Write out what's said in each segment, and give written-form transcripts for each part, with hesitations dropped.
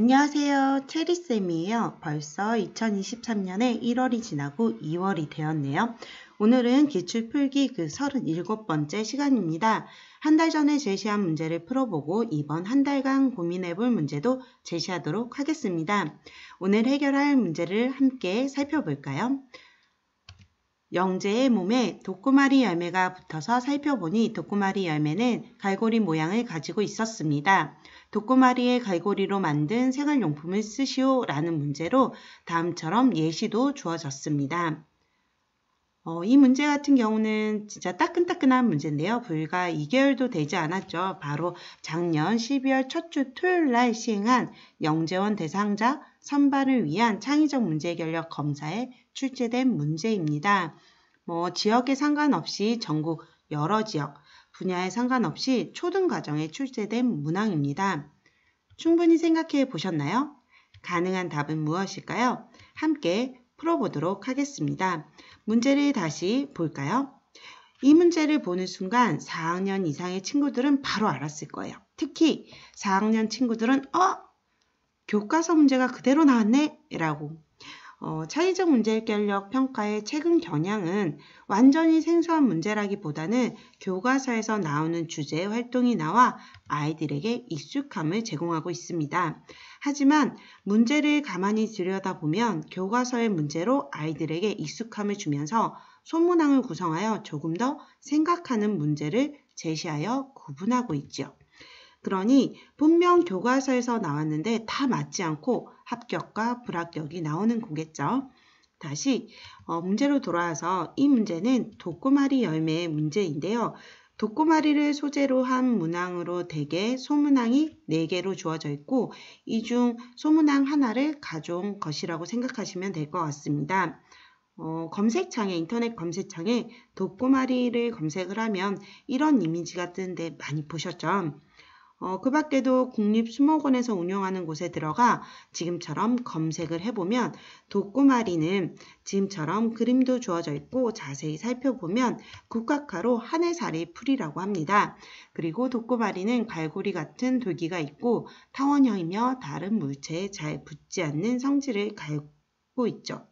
안녕하세요. 체리쌤이에요. 벌써 2023년에 1월이 지나고 2월이 되었네요. 오늘은 기출풀기 그 37번째 시간입니다. 한 달 전에 제시한 문제를 풀어보고 이번 한 달간 고민해볼 문제도 제시하도록 하겠습니다. 오늘 해결할 문제를 함께 살펴볼까요? 영재의 몸에 독고마리 열매가 붙어서 살펴보니 독고마리 열매는 갈고리 모양을 가지고 있었습니다. 독고마리의 갈고리로 만든 생활용품을 쓰시오 라는 문제로 다음처럼 예시도 주어졌습니다. 이 문제 같은 경우는 진짜 따끈따끈한 문제인데요. 불과 2개월도 되지 않았죠. 바로 작년 12월 첫 주 토요일 날 시행한 영재원 대상자 선발을 위한 창의적 문제결력 검사에 출제된 문제입니다. 지역에 상관없이 전국 여러 지역, 분야에 상관없이 초등과정에 출제된 문항입니다. 충분히 생각해 보셨나요? 가능한 답은 무엇일까요? 함께 풀어보도록 하겠습니다. 문제를 다시 볼까요? 이 문제를 보는 순간 4학년 이상의 친구들은 바로 알았을 거예요. 특히 4학년 친구들은 교과서 문제가 그대로 나왔네? 라고. 창의적 문제결력 평가의 최근 경향은 완전히 생소한 문제라기보다는 교과서에서 나오는 주제 활동이 나와 아이들에게 익숙함을 제공하고 있습니다. 하지만 문제를 가만히 들여다보면 교과서의 문제로 아이들에게 익숙함을 주면서 소문항을 구성하여 조금 더 생각하는 문제를 제시하여 구분하고 있죠. 그러니 분명 교과서에서 나왔는데 다 맞지 않고 합격과 불합격이 나오는 거겠죠. 다시 문제로 돌아와서 이 문제는 독고마리 열매의 문제인데요. 독고마리를 소재로 한 문항으로 대개 소문항이 4개로 주어져 있고 이 중 소문항 하나를 가져온 것이라고 생각하시면 될 것 같습니다. 검색창에 인터넷 검색창에 독고마리를 검색을 하면 이런 이미지가 뜨는데 많이 보셨죠? 그 밖에도 국립수목원에서 운영하는 곳에 들어가 지금처럼 검색을 해보면 독고마리는 지금처럼 그림도 주어져 있고 자세히 살펴보면 국화카로 하늘살이 풀이라고 합니다. 그리고 독고마리는 갈고리 같은 돌기가 있고 타원형이며 다른 물체에 잘 붙지 않는 성질을 갖고 있죠.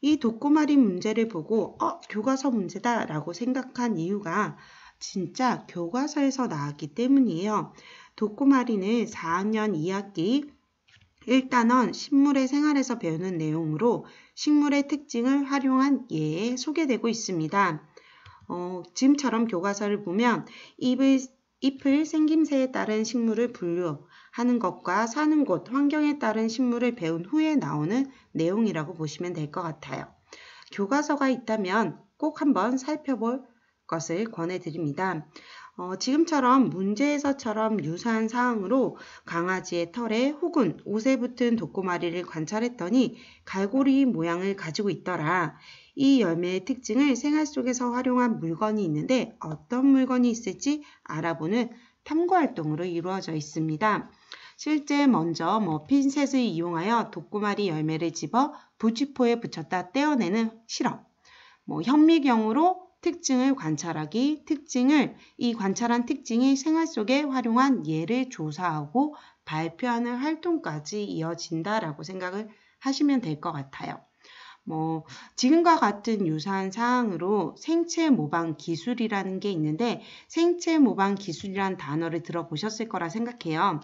이 독고마리 문제를 보고 교과서 문제다 라고 생각한 이유가 진짜 교과서에서 나왔기 때문이에요. 독고마리는 4학년 2학기 1단원 식물의 생활에서 배우는 내용으로 식물의 특징을 활용한 예에 소개되고 있습니다. 지금처럼 교과서를 보면 잎을 생김새에 따른 식물을 분류하는 것과 사는 곳, 환경에 따른 식물을 배운 후에 나오는 내용이라고 보시면 될 것 같아요. 교과서가 있다면 꼭 한번 살펴볼 것을 권해드립니다. 지금처럼 문제에서처럼 유사한 사항으로 강아지의 털에 혹은 옷에 붙은 독고마리를 관찰했더니 갈고리 모양을 가지고 있더라. 이 열매의 특징을 생활 속에서 활용한 물건이 있는데 어떤 물건이 있을지 알아보는 탐구활동으로 이루어져 있습니다. 실제 먼저 핀셋을 이용하여 독고마리 열매를 집어 부치포에 붙였다 떼어내는 실험, 현미경으로 특징을 관찰하기, 이 관찰한 특징이 생활 속에 활용한 예를 조사하고 발표하는 활동까지 이어진다라고 생각을 하시면 될 것 같아요. 지금과 같은 유사한 사항으로 생체 모방 기술이라는 게 있는데 생체 모방 기술이라는 단어를 들어보셨을 거라 생각해요.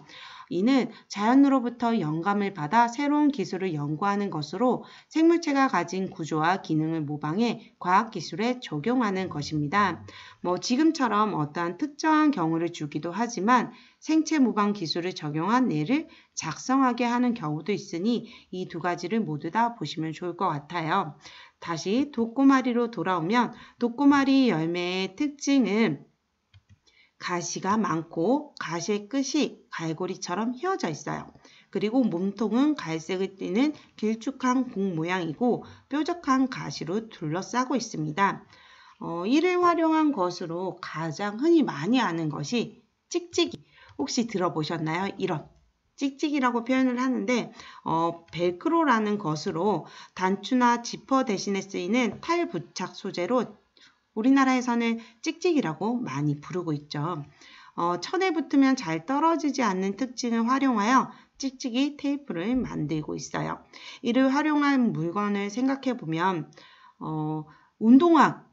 이는 자연으로부터 영감을 받아 새로운 기술을 연구하는 것으로 생물체가 가진 구조와 기능을 모방해 과학기술에 적용하는 것입니다. 지금처럼 어떠한 특정한 경우를 주기도 하지만 생체 모방 기술을 적용한 예를 작성하게 하는 경우도 있으니 이 두 가지를 모두 다 보시면 좋을 것 같아요. 다시 독고마리로 돌아오면 독고마리 열매의 특징은 가시가 많고 가시의 끝이 갈고리처럼 휘어져 있어요. 그리고 몸통은 갈색을 띠는 길쭉한 공 모양이고 뾰족한 가시로 둘러싸고 있습니다. 이를 활용한 것으로 가장 흔히 많이 아는 것이 찍찍이. 혹시 들어보셨나요? 이런 찍찍이라고 표현을 하는데 벨크로라는 것으로 단추나 지퍼 대신에 쓰이는 탈 부착 소재로 우리나라에서는 찍찍이라고 많이 부르고 있죠. 천에 붙으면 잘 떨어지지 않는 특징을 활용하여 찍찍이 테이프를 만들고 있어요. 이를 활용한 물건을 생각해 보면 운동화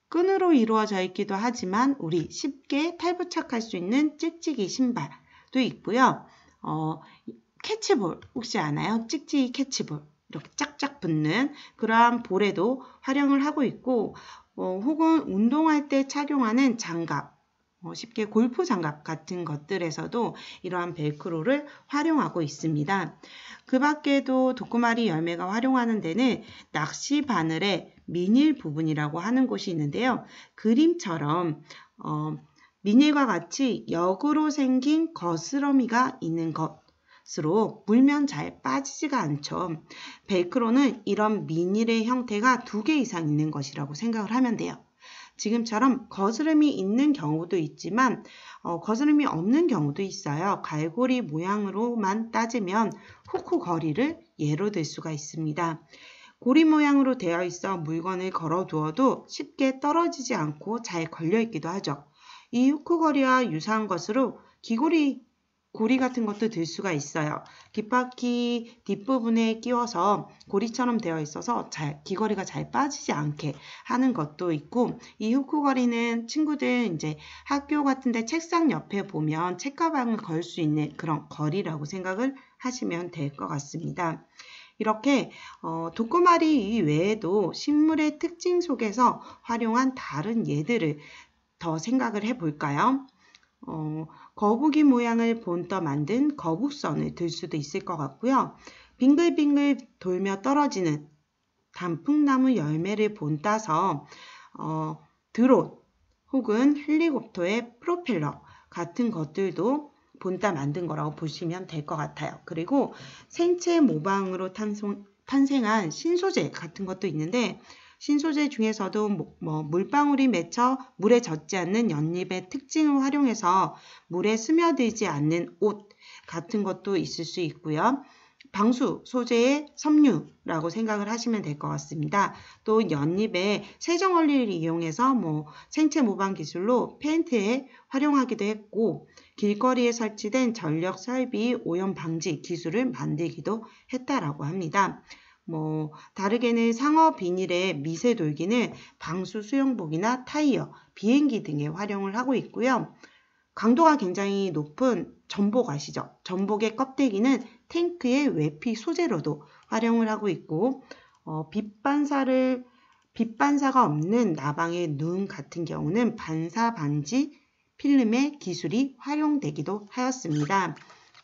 끈으로 이루어져 있기도 하지만 우리 쉽게 탈부착할 수 있는 찍찍이 신발도 있고요. 캐치볼 혹시 아나요? 찍찍이 캐치볼 이렇게 짝짝 붙는 그러한 볼에도 활용을 하고 있고 혹은 운동할 때 착용하는 장갑 쉽게 골프 장갑 같은 것들에서도 이러한 벨크로를 활용하고 있습니다. 그 밖에도 도꾸마리 열매가 활용하는 데는 낚시 바늘의 미닐 부분이라고 하는 곳이 있는데요. 그림처럼 미닐과 같이 역으로 생긴 거스러미가 있는 것으로 물면 잘 빠지지가 않죠. 벨크로는 이런 미닐의 형태가 2개 이상 있는 것이라고 생각을 하면 돼요. 지금처럼 거스름이 있는 경우도 있지만 거스름이 없는 경우도 있어요. 갈고리 모양으로만 따지면 후크 거리를 예로 들 수가 있습니다. 고리 모양으로 되어 있어 물건을 걸어두어도 쉽게 떨어지지 않고 잘 걸려있기도 하죠. 이 후크 거리와 유사한 것으로 고리 같은 것도 들 수가 있어요. 깃바퀴 뒷부분에 끼워서 고리처럼 되어 있어서 귀걸이가 잘 빠지지 않게 하는 것도 있고 이 후크거리는 친구들 이제 학교 같은데 책상 옆에 보면 책가방을 걸 수 있는 그런 거리라고 생각을 하시면 될 것 같습니다. 이렇게 도꾸마리 이외에도 식물의 특징 속에서 활용한 다른 예들을 더 생각을 해볼까요? 거북이 모양을 본떠 만든 거북선을 들 수도 있을 것 같고요. 빙글빙글 돌며 떨어지는 단풍나무 열매를 본따서 드론 혹은 헬리콥터의 프로펠러 같은 것들도 본따 만든 거라고 보시면 될 것 같아요. 그리고 생체 모방으로 탄생한 신소재 같은 것도 있는데 신소재 중에서도 물방울이 맺혀 물에 젖지 않는 연잎의 특징을 활용해서 물에 스며들지 않는 옷 같은 것도 있을 수 있고요. 방수 소재의 섬유라고 생각을 하시면 될 것 같습니다. 또 연잎의 세정 원리를 이용해서 생체 모방 기술로 페인트에 활용하기도 했고 길거리에 설치된 전력 설비 오염 방지 기술을 만들기도 했다라고 합니다. 다르게는 상어 비닐의 미세 돌기는 방수 수영복이나 타이어, 비행기 등에 활용을 하고 있고요. 강도가 굉장히 높은 전복 아시죠? 전복의 껍데기는 탱크의 외피 소재로도 활용을 하고 있고 빛반사가 없는 나방의 눈 같은 경우는 반사 반지 필름의 기술이 활용되기도 하였습니다.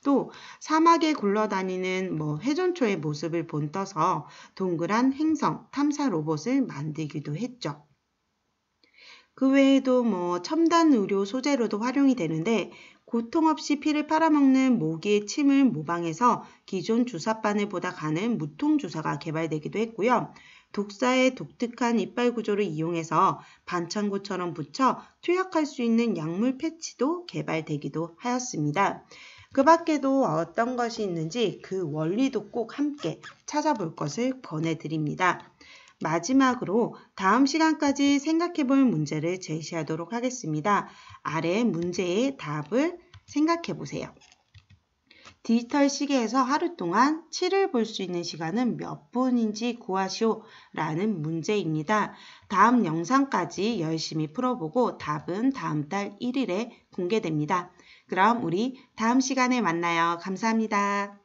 또 사막에 굴러다니는 회전초의 모습을 본떠서 동그란 행성 탐사 로봇을 만들기도 했죠. 그 외에도 첨단 의료 소재로도 활용이 되는데 고통 없이 피를 빨아먹는 모기의 침을 모방해서 기존 주사바늘보다 가는 무통주사가 개발되기도 했고요. 독사의 독특한 이빨 구조를 이용해서 반창고처럼 붙여 투약할 수 있는 약물 패치도 개발되기도 하였습니다. 그 밖에도 어떤 것이 있는지 그 원리도 꼭 함께 찾아볼 것을 권해드립니다. 마지막으로 다음 시간까지 생각해볼 문제를 제시하도록 하겠습니다. 아래 문제의 답을 생각해보세요. 디지털 시계에서 하루 동안 7을 볼 수 있는 시간은 몇 분인지 구하시오 라는 문제입니다. 다음 영상까지 열심히 풀어보고 답은 다음 달 1일에 공개됩니다. 그럼 우리 다음 시간에 만나요. 감사합니다.